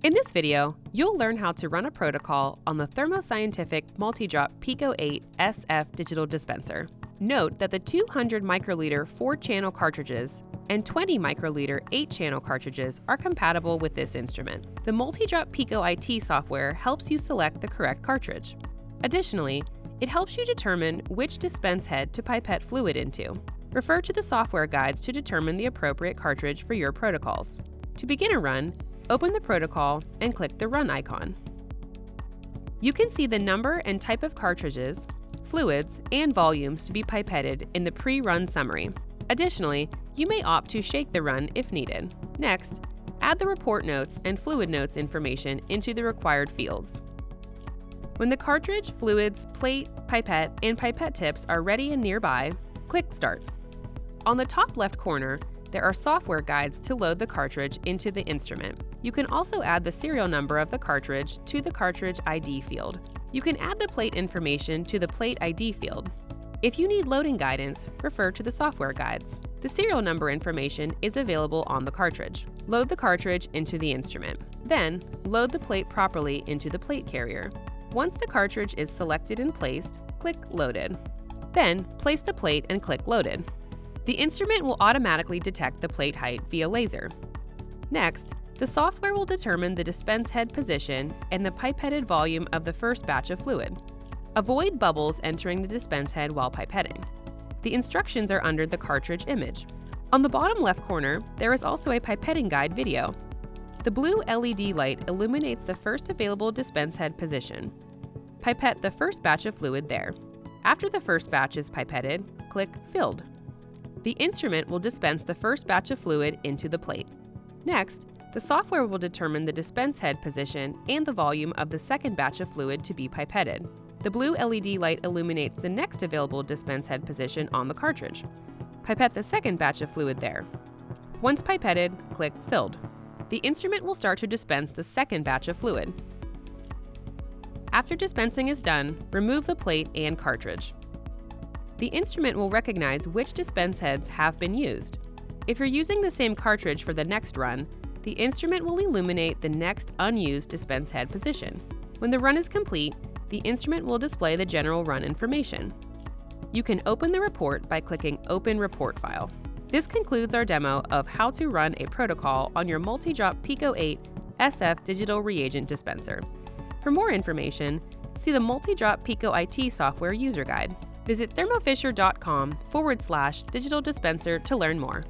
In this video, you'll learn how to run a protocol on the Thermo Scientific Multidrop Pico 8 SF Digital Dispenser. Note that the 200 microliter 4-channel cartridges and 20 microliter 8-channel cartridges are compatible with this instrument. The Multidrop Pico IT software helps you select the correct cartridge. Additionally, it helps you determine which dispense head to pipette fluid into. Refer to the software guides to determine the appropriate cartridge for your protocols. To begin a run, open the protocol and click the Run icon. You can see the number and type of cartridges, fluids, and volumes to be pipetted in the pre-run summary. Additionally, you may opt to shake the run if needed. Next, add the report notes and fluid notes information into the required fields. When the cartridge, fluids, plate, pipette, and pipette tips are ready and nearby, click Start. On the top left corner, there are software guides to load the cartridge into the instrument. You can also add the serial number of the cartridge to the cartridge ID field. You can add the plate information to the plate ID field. If you need loading guidance, refer to the software guides. The serial number information is available on the cartridge. Load the cartridge into the instrument. Then, load the plate properly into the plate carrier. Once the cartridge is selected and placed, click Loaded. Then, place the plate and click Loaded. The instrument will automatically detect the plate height via laser. Next, the software will determine the dispense head position and the pipetted volume of the first batch of fluid. Avoid bubbles entering the dispense head while pipetting. The instructions are under the cartridge image. On the bottom left corner, there is also a pipetting guide video. The blue LED light illuminates the first available dispense head position. Pipette the first batch of fluid there. After the first batch is pipetted, click Filled. The instrument will dispense the first batch of fluid into the plate. Next, the software will determine the dispense head position and the volume of the second batch of fluid to be pipetted. The blue LED light illuminates the next available dispense head position on the cartridge. Pipette the second batch of fluid there. Once pipetted, click Filled. The instrument will start to dispense the second batch of fluid. After dispensing is done, remove the plate and cartridge. The instrument will recognize which dispense heads have been used. If you're using the same cartridge for the next run, the instrument will illuminate the next unused dispense head position. When the run is complete, the instrument will display the general run information. You can open the report by clicking Open Report File. This concludes our demo of how to run a protocol on your Multidrop Pico 8 SF Digital Reagent Dispenser. For more information, see the Multidrop Pico IT software user guide. Visit thermofisher.com/digital dispenser to learn more.